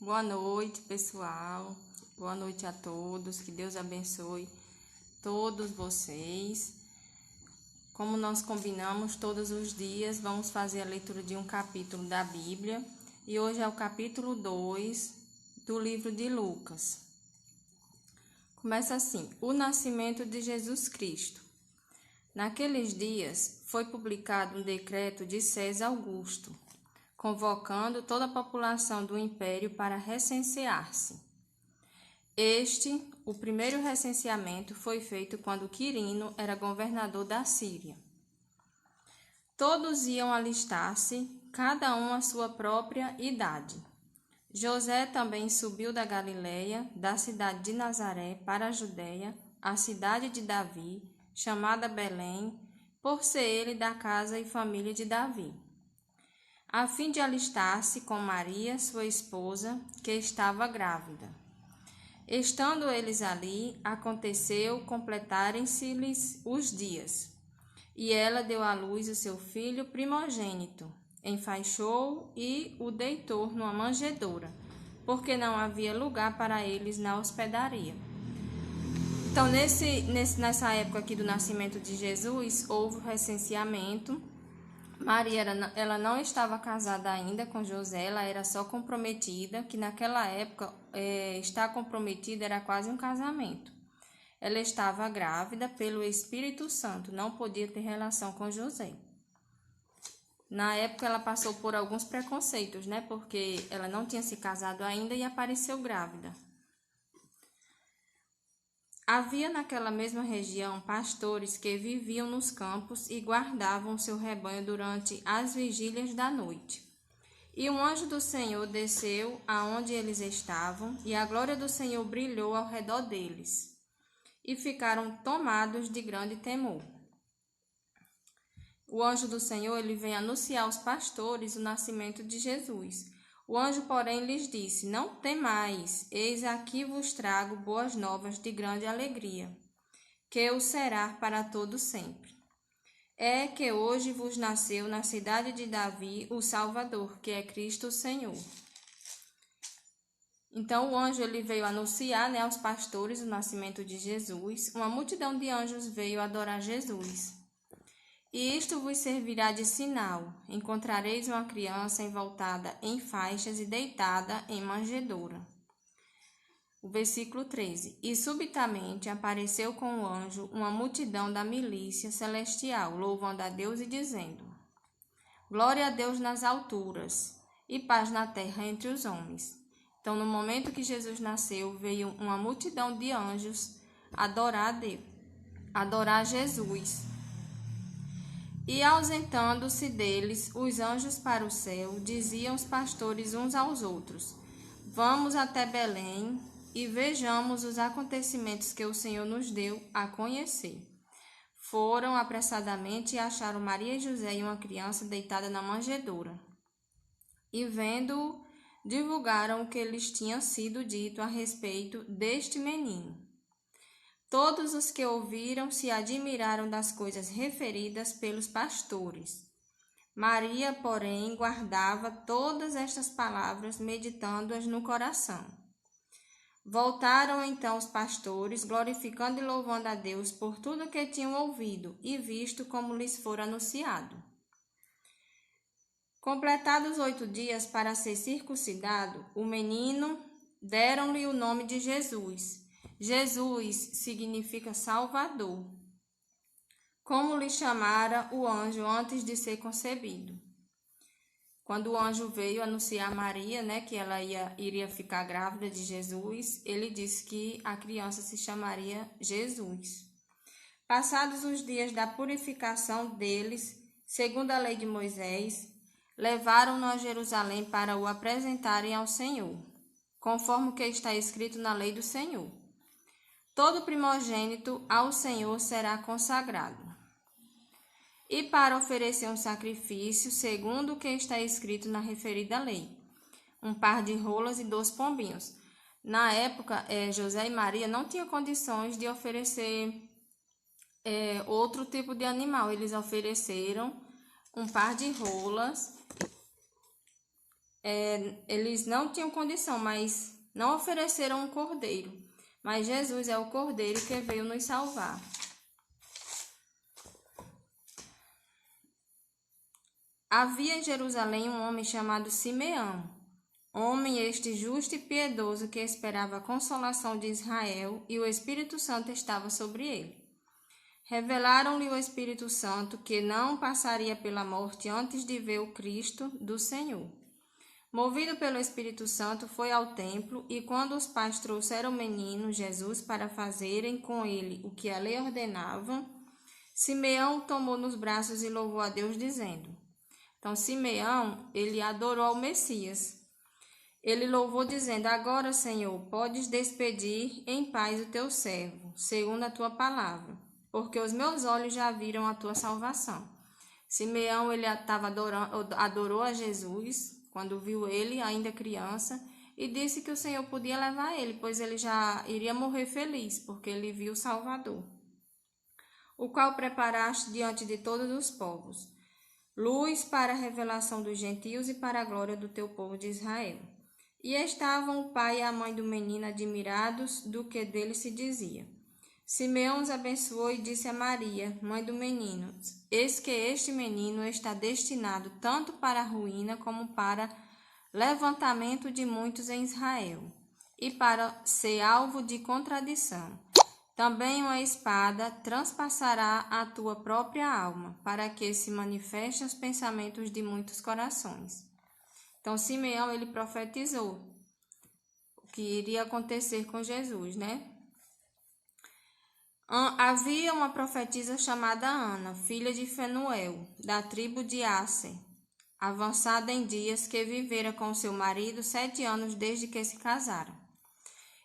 Boa noite, pessoal. Boa noite a todos. Que Deus abençoe todos vocês. Como nós combinamos, todos os dias vamos fazer a leitura de um capítulo da Bíblia. E hoje é o capítulo 2 do livro de Lucas. Começa assim: o nascimento de Jesus Cristo. Naqueles dias foi publicado um decreto de César Augusto, convocando toda a população do império para recensear-se. O primeiro recenseamento foi feito quando Quirino era governador da Síria. Todos iam alistar-se, cada um à sua própria idade. José também subiu da Galileia, da cidade de Nazaré, para a Judéia, a cidade de Davi, chamada Belém, por ser ele da casa e família de Davi, a fim de alistar-se com Maria, sua esposa, que estava grávida. Estando eles ali, aconteceu completarem-se-lhes os dias, e ela deu à luz o seu filho primogênito, enfaixou-o e o deitou numa manjedoura, porque não havia lugar para eles na hospedaria. Então, nessa época aqui do nascimento de Jesus, houve o recenseamento. Maria ela não estava casada ainda com José, ela era só comprometida, que naquela época estar comprometida era quase um casamento. Ela estava grávida pelo Espírito Santo, não podia ter relação com José. Na época ela passou por alguns preconceitos, né? Porque ela não tinha se casado ainda e apareceu grávida. Havia naquela mesma região pastores que viviam nos campos e guardavam o seu rebanho durante as vigílias da noite. E um anjo do Senhor desceu aonde eles estavam, e a glória do Senhor brilhou ao redor deles, e ficaram tomados de grande temor. O anjo do Senhor ele vem anunciar aos pastores o nascimento de Jesus. O anjo, porém, lhes disse: não temais, eis aqui vos trago boas novas de grande alegria, que o será para todo sempre. É que hoje vos nasceu na cidade de Davi o Salvador, que é Cristo o Senhor. Então o anjo ele veio anunciar, aos pastores o nascimento de Jesus. Uma multidão de anjos veio adorar Jesus. E isto vos servirá de sinal: encontrareis uma criança envoltada em faixas e deitada em manjedoura. O versículo 13. E subitamente apareceu com o anjo uma multidão da milícia celestial, louvando a Deus e dizendo: glória a Deus nas alturas, e paz na terra entre os homens. Então, no momento que Jesus nasceu, veio uma multidão de anjos adorar a Deus, adorar Jesus. E ausentando-se deles os anjos para o céu, diziam os pastores uns aos outros: vamos até Belém e vejamos os acontecimentos que o Senhor nos deu a conhecer. Foram apressadamente e acharam Maria e José e uma criança deitada na manjedoura. E vendo-o, divulgaram o que lhes tinha sido dito a respeito deste menino. Todos os que ouviram se admiraram das coisas referidas pelos pastores. Maria, porém, guardava todas estas palavras, meditando-as no coração. Voltaram então os pastores, glorificando e louvando a Deus por tudo o que tinham ouvido e visto como lhes fora anunciado. Completados 8 dias para ser circuncidado, o menino deram-lhe o nome de Jesus. Jesus significa Salvador, como lhe chamara o anjo antes de ser concebido. Quando o anjo veio anunciar a Maria, que ela iria ficar grávida de Jesus, ele disse que a criança se chamaria Jesus. Passados os dias da purificação deles, segundo a lei de Moisés, levaram-no a Jerusalém para o apresentarem ao Senhor, conforme o que está escrito na lei do Senhor. Todo primogênito ao Senhor será consagrado. E para oferecer um sacrifício, segundo o que está escrito na referida lei, um par de rolas e 2 pombinhos. Na época, José e Maria não tinham condições de oferecer outro tipo de animal. Eles ofereceram um par de rolas eles não tinham condição, mas não ofereceram um cordeiro. Mas Jesus é o cordeiro que veio nos salvar. Havia em Jerusalém um homem chamado Simeão, homem este justo e piedoso que esperava a consolação de Israel, e o Espírito Santo estava sobre ele. Revelaram-lhe o Espírito Santo que não passaria pela morte antes de ver o Cristo do Senhor. Movido pelo Espírito Santo, foi ao templo, e quando os pais trouxeram o menino Jesus para fazerem com ele o que a lei ordenava, Simeão o tomou nos braços e louvou a Deus, dizendo... Então, Simeão, ele adorou ao Messias. Ele louvou, dizendo, agora, Senhor, podes despedir em paz o teu servo, segundo a tua palavra, porque os meus olhos já viram a tua salvação. Simeão, ele adorou a Jesus, quando viu ele, ainda criança, e disse que o Senhor podia levar ele, pois ele já iria morrer feliz, porque ele viu o Salvador, o qual preparaste diante de todos os povos, luz para a revelação dos gentios e para a glória do teu povo de Israel. E estavam o pai e a mãe do menino admirados do que dele se dizia. Simeão os abençoou e disse a Maria, mãe do menino, eis que este menino está destinado tanto para a ruína como para levantamento de muitos em Israel, e para ser alvo de contradição. Também uma espada transpassará a tua própria alma, para que se manifestem os pensamentos de muitos corações. Então, Simeão, ele profetizou o que iria acontecer com Jesus, né? Havia uma profetisa chamada Ana, filha de Fenuel, da tribo de Asser, avançada em dias, que vivera com seu marido 7 anos desde que se casaram,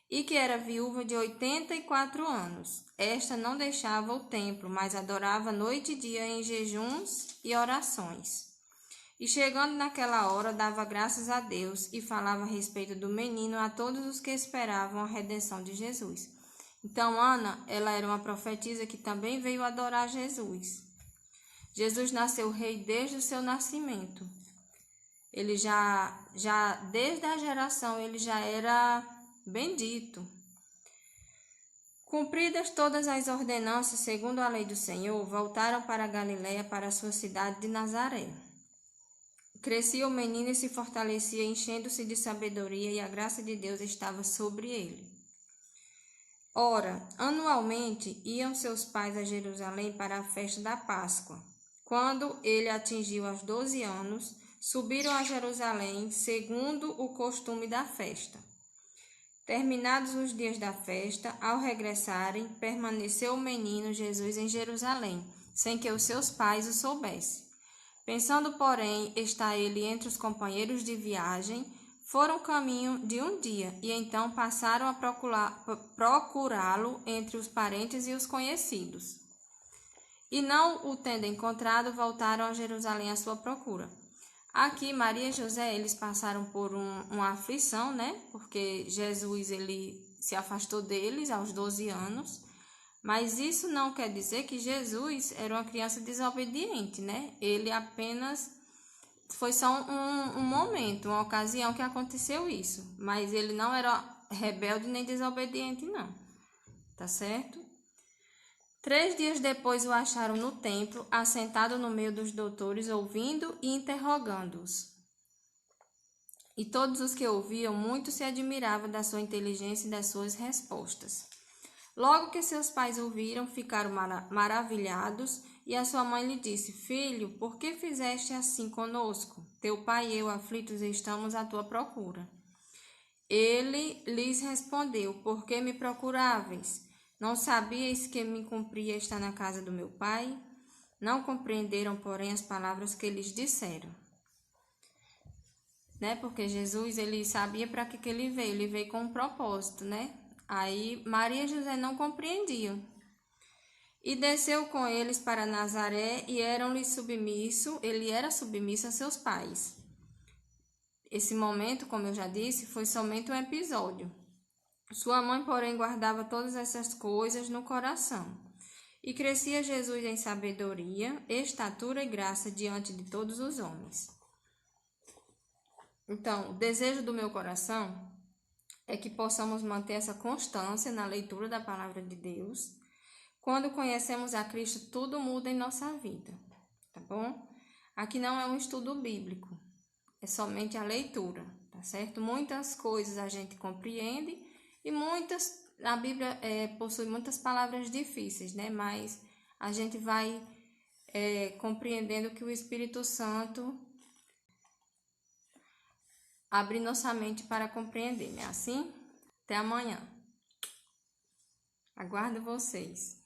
e que era viúva de 84 anos. Esta não deixava o templo, mas adorava noite e dia em jejuns e orações. E chegando naquela hora, dava graças a Deus e falava a respeito do menino a todos os que esperavam a redenção de Jesus. Então, Ana, ela era uma profetisa que também veio adorar Jesus. Jesus nasceu rei desde o seu nascimento. Ele já desde a geração, ele já era bendito. Cumpridas todas as ordenanças segundo a lei do Senhor, voltaram para a Galiléia, para a sua cidade de Nazaré. Crescia o menino e se fortalecia, enchendo-se de sabedoria, e a graça de Deus estava sobre ele. Ora, anualmente iam seus pais a Jerusalém para a festa da Páscoa. Quando ele atingiu os 12 anos, subiram a Jerusalém, segundo o costume da festa. Terminados os dias da festa, ao regressarem, permaneceu o menino Jesus em Jerusalém, sem que os seus pais o soubessem. Pensando, porém, estar ele entre os companheiros de viagem, foram caminho de um dia, e então passaram a procurá-lo entre os parentes e os conhecidos. E não o tendo encontrado, voltaram a Jerusalém à sua procura. Aqui, Maria e José, eles passaram por uma aflição, né? Porque Jesus, ele se afastou deles aos 12 anos. Mas isso não quer dizer que Jesus era uma criança desobediente, né? Ele apenas... Foi só um momento, uma ocasião que aconteceu isso. Mas ele não era rebelde nem desobediente, não. Tá certo? 3 dias depois o acharam no templo, assentado no meio dos doutores, ouvindo e interrogando-os. E todos os que ouviam muito se admiravam da sua inteligência e das suas respostas. Logo que seus pais ouviram, ficaram maravilhados, e a sua mãe lhe disse, filho, por que fizeste assim conosco? Teu pai e eu, aflitos, estamos à tua procura. Ele lhes respondeu, por que me procuráveis? Não sabíeis que me cumpria estar na casa do meu pai? Não compreenderam, porém, as palavras que lhes disseram. Né? Porque Jesus, ele sabia para que ele veio com um propósito, né? Aí Maria e José não compreendiam. E desceu com eles para Nazaré e ele era submisso a seus pais. Esse momento, como eu já disse, foi somente um episódio. Sua mãe, porém, guardava todas essas coisas no coração. E crescia Jesus em sabedoria, estatura e graça diante de todos os homens. Então, o desejo do meu coração é que possamos manter essa constância na leitura da palavra de Deus. Quando conhecemos a Cristo, tudo muda em nossa vida, tá bom? Aqui não é um estudo bíblico, é somente a leitura, tá certo? Muitas coisas a gente compreende e a Bíblia possui muitas palavras difíceis, né? Mas a gente vai compreendendo que o Espírito Santo abre nossa mente para compreender, né? Assim, até amanhã. Aguardo vocês.